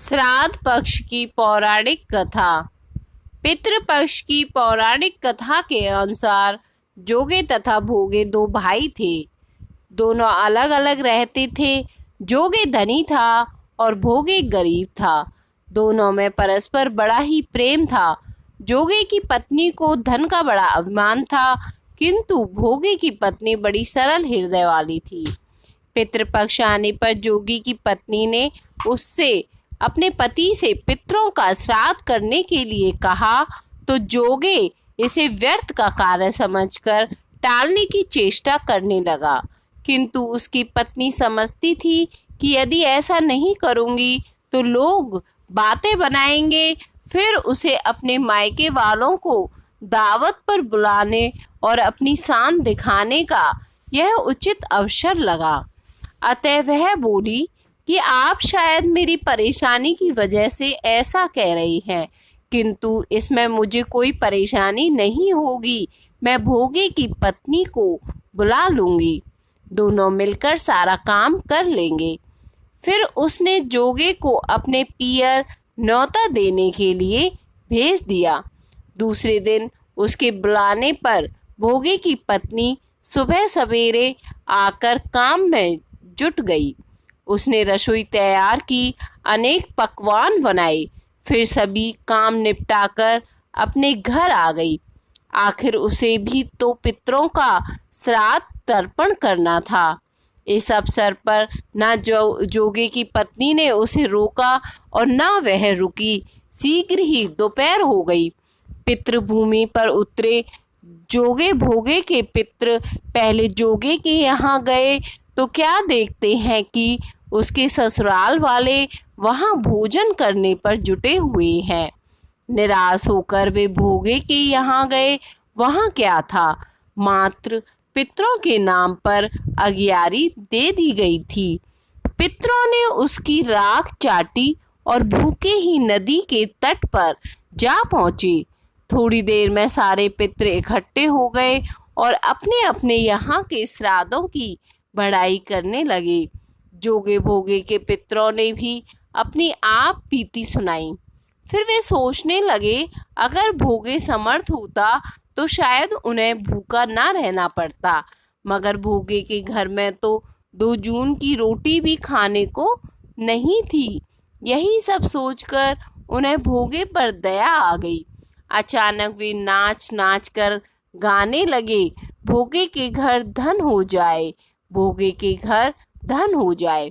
श्राद्ध पक्ष की पौराणिक कथा। पितृपक्ष की पौराणिक कथा के अनुसार जोगे तथा भोगे दो भाई थे। दोनों अलग अलग रहते थे। जोगे धनी था और भोगे गरीब था। दोनों में परस्पर बड़ा ही प्रेम था। जोगे की पत्नी को धन का बड़ा अभिमान था, किंतु भोगे की पत्नी बड़ी सरल हृदय वाली थी। पितृपक्ष आने पर जोगी की पत्नी ने उससे अपने पति से पितरों का श्राद्ध करने के लिए कहा, तो जोगे इसे व्यर्थ का कार्य समझकर टालने की चेष्टा करने लगा। किंतु उसकी पत्नी समझती थी कि यदि ऐसा नहीं करूंगी तो लोग बातें बनाएंगे। फिर उसे अपने मायके वालों को दावत पर बुलाने और अपनी शान दिखाने का यह उचित अवसर लगा। अतः वह बोली कि आप शायद मेरी परेशानी की वजह से ऐसा कह रही हैं, किंतु इसमें मुझे कोई परेशानी नहीं होगी। मैं भोगे की पत्नी को बुला लूँगी, दोनों मिलकर सारा काम कर लेंगे। फिर उसने जोगे को अपने पियर न्योता देने के लिए भेज दिया। दूसरे दिन उसके बुलाने पर भोगे की पत्नी सुबह सवेरे आकर काम में जुट गई। उसने रसोई तैयार की, अनेक पकवान बनाए, फिर सभी काम निपटाकर अपने घर आ गई। आखिर उसे भी तो पितरों का श्राद्ध तर्पण करना था। इस अवसर पर न जोगे की पत्नी ने उसे रोका और न वह रुकी। शीघ्र ही दोपहर हो गई। पितृभूमि पर उतरे जोगे भोगे के पितृ पहले जोगे के यहाँ गए तो क्या देखते हैं कि उसके ससुराल वाले वहाँ भोजन करने पर जुटे हुए हैं। निराश होकर वे भोगे के यहाँ गए। वहाँ क्या था, मात्र पितरों के नाम पर अगियारी दे दी गई थी। पितरों ने उसकी राख चाटी और भूखे ही नदी के तट पर जा पहुँचे। थोड़ी देर में सारे पितर इकट्ठे हो गए और अपने अपने यहाँ के श्राद्धों की बढ़ाई करने लगे। जोगे भोगे के पितरों ने भी अपनी आप बीती सुनाई। फिर वे सोचने लगे, अगर भोगे समर्थ होता तो शायद उन्हें भूखा ना रहना पड़ता, मगर भोगे के घर में तो 2 जून की रोटी भी खाने को नहीं थी। यही सब सोचकर उन्हें भोगे पर दया आ गई। अचानक वे नाच नाच कर गाने लगे, भोगे के घर धन हो जाए, भोगे के घर धन हो जाए।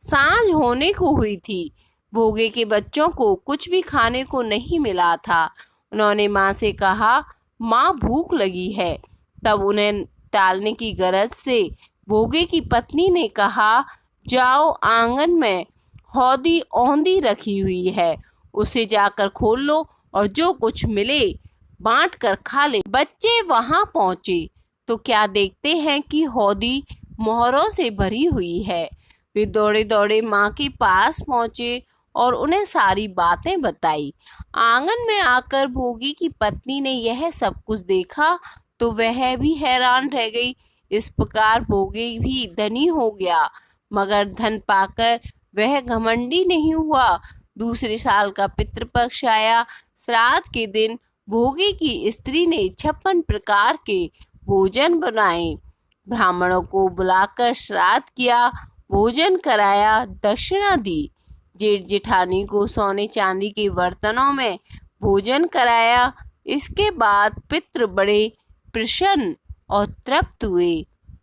सांझ होने को हुई थी। भोगे के बच्चों को कुछ भी खाने को नहीं मिला था। उन्होंने माँ से कहा, माँ भूख लगी है। तब उन्हें टालने की गरज से भोगे की पत्नी ने कहा, जाओ आंगन में हौदी औंधी रखी हुई है, उसे जाकर खोल लो और जो कुछ मिले बांट कर खा ले। बच्चे वहां पहुंचे तो क्या देखते हैं कि हौदी मोहरों से भरी हुई है। वे दौड़े दौड़े माँ के पास पहुंचे और उन्हें सारी बातें बताई। आंगन में आकर भोगी की पत्नी ने यह सब कुछ देखा तो वह भी हैरान रह गई। इस प्रकार भोगे भी धनी हो गया, मगर धन पाकर वह घमंडी नहीं हुआ। दूसरे साल का पितृपक्ष आया। श्राद्ध के दिन भोगे की स्त्री ने 56 प्रकार के भोजन बनाए। ब्राह्मणों को बुलाकर श्राद्ध किया, भोजन कराया, दक्षिणा दी। जेठ जेठानी को सोने चांदी के बर्तनों में भोजन कराया। इसके बाद पितृ बड़े प्रसन्न और तृप्त हुए।